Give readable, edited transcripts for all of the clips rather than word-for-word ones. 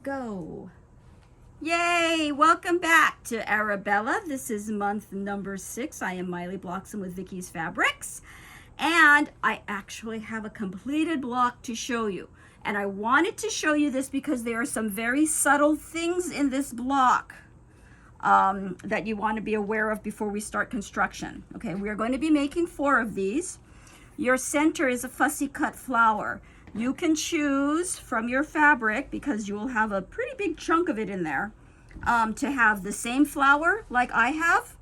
go. Yay! Welcome back to Arabella. This is month number 6. I am Maile Blocksom with Vicky's Fabrics. And I actually have a completed block to show you. And I wanted to show you this because there are some very subtle things in this block that you want to be aware of before we start construction. Okay, we are going to be making 4 of these. Your center is a fussy cut flower. You can choose from your fabric, because you will have a pretty big chunk of it in there, to have the same flower like I have,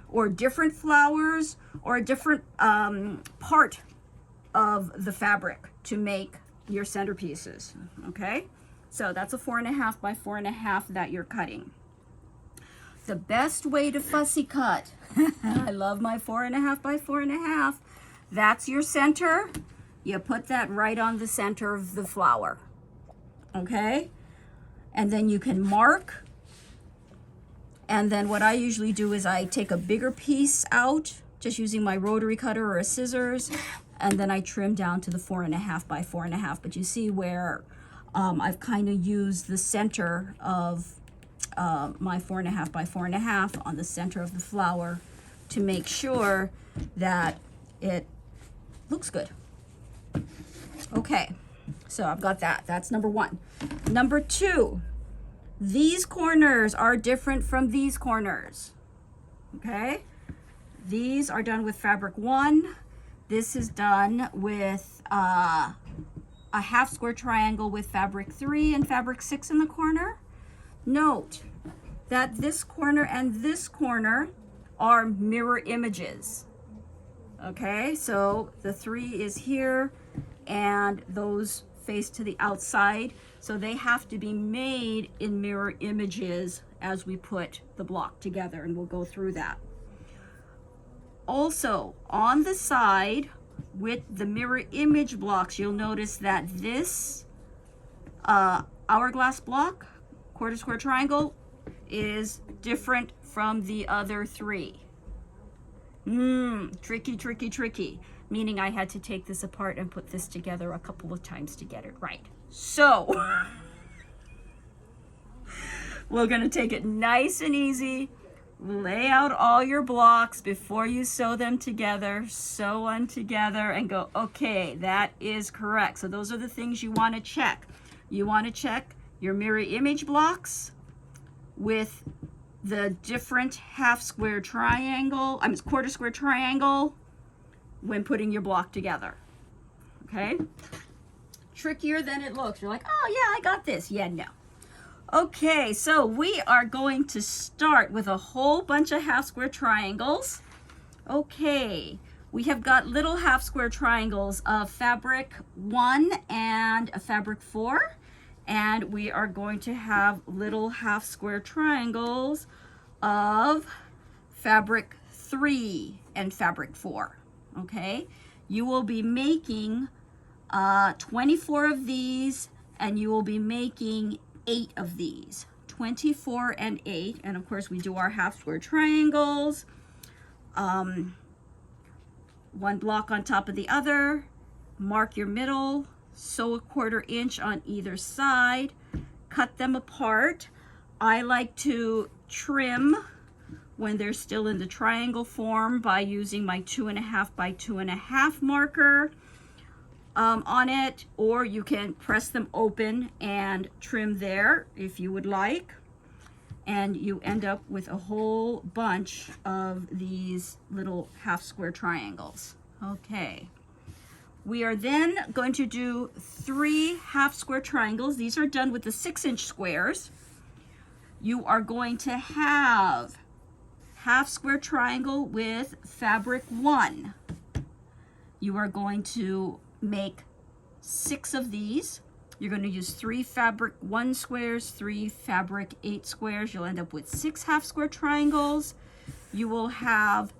or different flowers, or a different part of the fabric to make your centerpieces. Okay, so that's a 4.5 by 4.5 that you're cutting. The best way to fussy cut, I love my 4.5 by 4.5. That's your center. You put that right on the center of the flower, okay? And then you can mark. And then what I usually do is I take a bigger piece out, just using my rotary cutter or a scissors, and then I trim down to the 4.5 by 4.5. But you see where I've kind of used the center of my 4.5 by 4.5 on the center of the flower to make sure that it looks good. Okay, so I've got that. That's number 1. Number 2, these corners are different from these corners. Okay, these are done with fabric 1. This is done with a half square triangle with fabric 3 and fabric 6 in the corner. Note that this corner and this corner are mirror images. Okay, so the 3 is here and those face to the outside, so they have to be made in mirror images as we put the block together, and we'll go through that. Also, on the side with the mirror image blocks, you'll notice that this hourglass block, quarter square triangle, is different from the other 3. Tricky, tricky, tricky. Meaning I had to take this apart and put this together a couple of times to get it right. So, we're gonna take it nice and easy. Lay out all your blocks before you sew them together. Sew one together and go, okay, that is correct. So those are the things you wanna check. You wanna check your mirror image blocks with the different half square triangle, quarter square triangle, when putting your block together. Okay, trickier than it looks. You're like, oh yeah, I got this. Yeah, no. Okay, so we are going to start with a whole bunch of half square triangles. Okay, we have got little half square triangles of fabric 1 and a fabric 4. And we are going to have little half square triangles of fabric 3 and fabric 4. Okay, you will be making 24 of these, and you will be making 8 of these, 24 and 8. And of course we do our half square triangles, 1 block on top of the other. Mark your middle, sew a 1/4 inch on either side, cut them apart. I like to trim when they're still in the triangle form by using my 2.5 by 2.5 marker on it, or you can press them open and trim there if you would like, and you end up with a whole bunch of these little half square triangles. Okay, we are then going to do 3 half square triangles. These are done with the 6-inch squares. You are going to have half square triangle with fabric 1. You are going to make 6 of these. You're going to use 3 fabric 1 squares, 3 fabric 8 squares. You'll end up with 6 half square triangles. You will have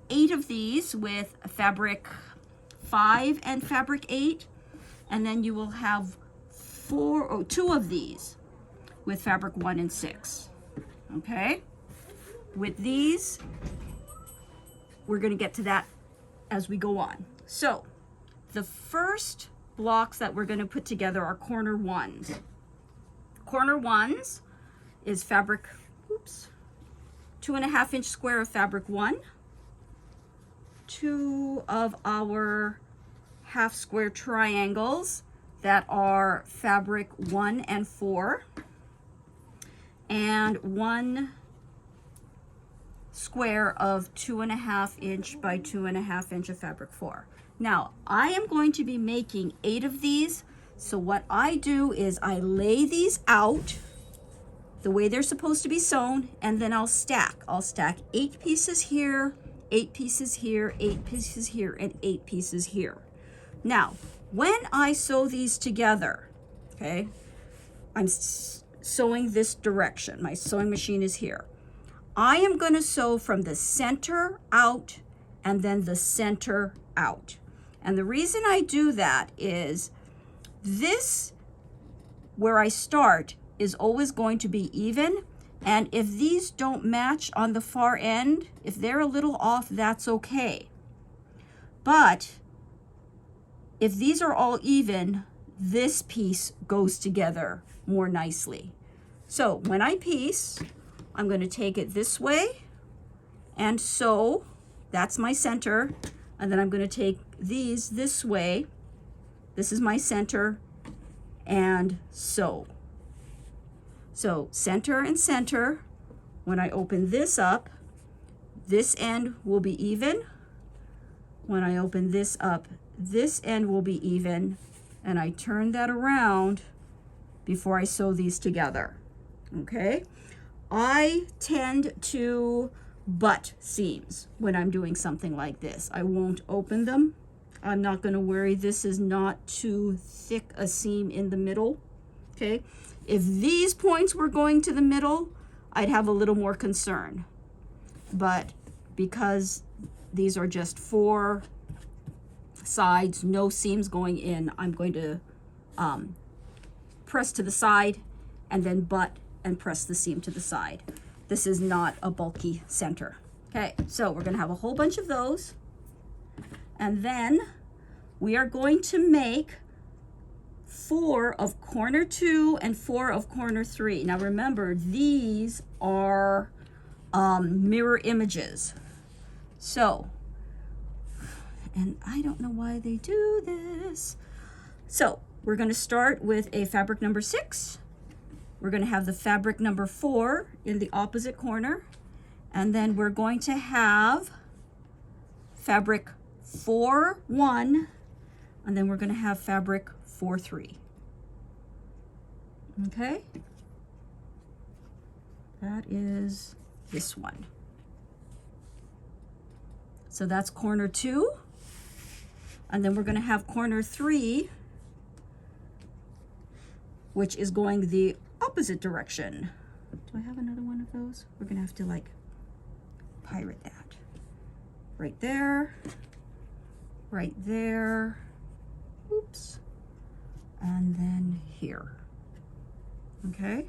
8 of these with fabric 5 and fabric 8, and then you will have 2 of these with fabric 1 and 6. Okay, with these we're going to get to that as we go on. So the first blocks that we're going to put together are corner ones. corner ones is fabric, oops, 2.5 inch square of fabric 1, 2 of our half square triangles that are fabric 1 and 4, and 1 square of 2.5 inch by 2.5 inch of fabric 4. Now, I am going to be making 8 of these, so what I do is I lay these out the way they're supposed to be sewn, and then I'll stack. I'll stack 8 pieces here, 8 pieces here, 8 pieces here, and 8 pieces here. Now, when I sew these together, okay, I'm sewing this direction. My sewing machine is here. I am going to sew from the center out and then the center out. And the reason I do that is this, where I start, is always going to be even. And if these don't match on the far end, if they're a little off, that's okay. But if these are all even, this piece goes together more nicely. So when I piece, I'm going to take it this way and sew. That's my center. And then I'm going to take these this way. This is my center, and sew. So center and center. When I open this up, this end will be even. When I open this up, this end will be even. And I turn that around before I sew these together. Okay? I tend to butt seams when I'm doing something like this. I won't open them. I'm not going to worry. This is not too thick a seam in the middle. Okay? If these points were going to the middle, I'd have a little more concern. But because these are just 4 sides, no seams going in, I'm going to press to the side and then butt and press the seam to the side. This is not a bulky center. Okay, so we're going to have a whole bunch of those. And then we are going to make 4 of corner 2 and 4 of corner 3. Now remember, these are mirror images. So, and I don't know why they do this. So we're going to start with a fabric number 6. We're going to have the fabric number 4 in the opposite corner. And then we're going to have fabric 4, 1. And then we're going to have fabric 4, 3. Okay? That is this one. So that's corner 2. And then we're going to have corner 3, which is going the opposite direction. Do I have another one of those? We're going to have to like pirate that. Right there. Right there. Oops. And then here. Okay?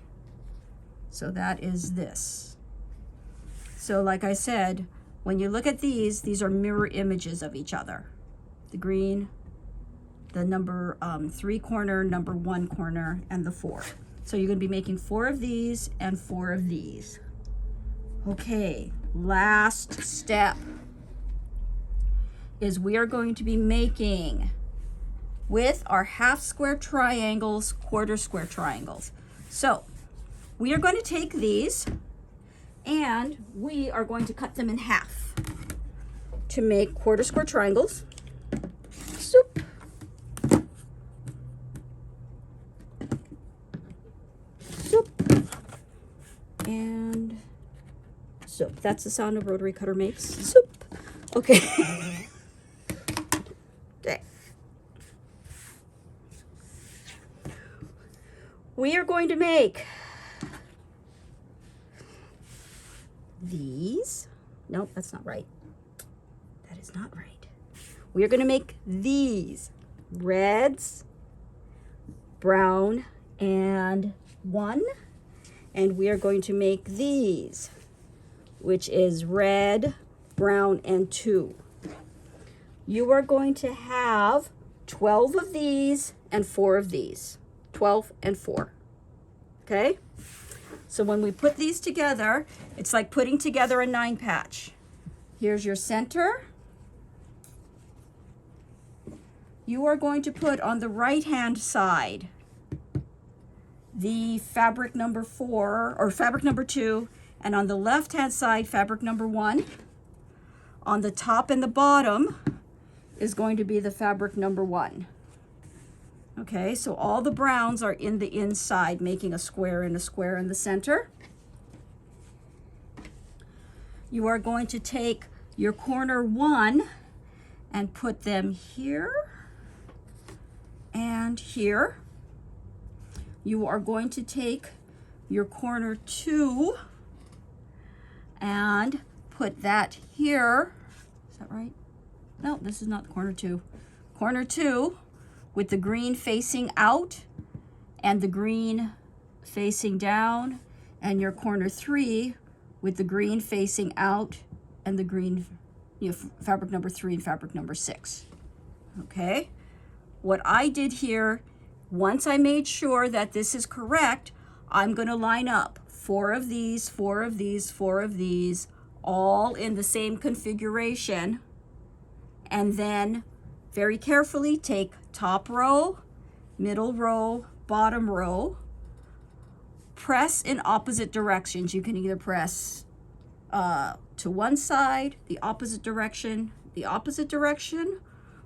So that is this. So like I said, when you look at these are mirror images of each other. The green, the number 3 corner, number 1 corner, and the 4. So you're going to be making 4 of these and 4 of these. Okay, last step is we are going to be making, with our half square triangles, quarter square triangles. So we are going to take these and we are going to cut them in half to make quarter square triangles. Soup. Soup. And soup. That's the sound a rotary cutter makes. Soup. Okay. Okay. We are going to make these. Nope, that's not right. That is not right. We are going to make these reds, brown, and 1. And we are going to make these, which is red, brown, and 2. You are going to have 12 of these and 4 of these. 12 and 4. okay? So when we put these together, it's like putting together a 9 patch. Here's your center. You are going to put on the right-hand side the fabric number 4 or fabric number 2, and on the left-hand side, fabric number 1. On the top and the bottom is going to be the fabric number 1. Okay, so all the browns are in the inside, making a square and a square in the center. You are going to take your corner 1 and put them here and here. You are going to take your corner 2 and put that here. Is that right? No, this is not corner 2. Corner 2 with the green facing out and the green facing down, and your corner 3 with the green facing out and the green, fabric number 3 and fabric number 6. Okay? What I did here, once I made sure that this is correct, I'm going to line up 4 of these, 4 of these, 4 of these, all in the same configuration, and then very carefully take top row, middle row, bottom row, press in opposite directions. You can either press to one side, the opposite direction,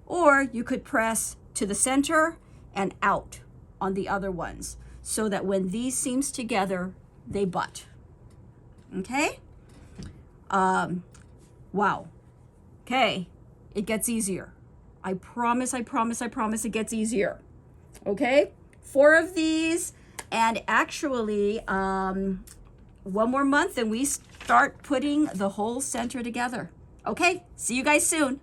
or you could press to the center and out on the other ones, so that when these seams together, they butt. Okay? Wow. Okay, it gets easier. I promise it gets easier. Okay? 4 of these, and actually, 1 more month and we start putting the whole center together. Okay? See you guys soon.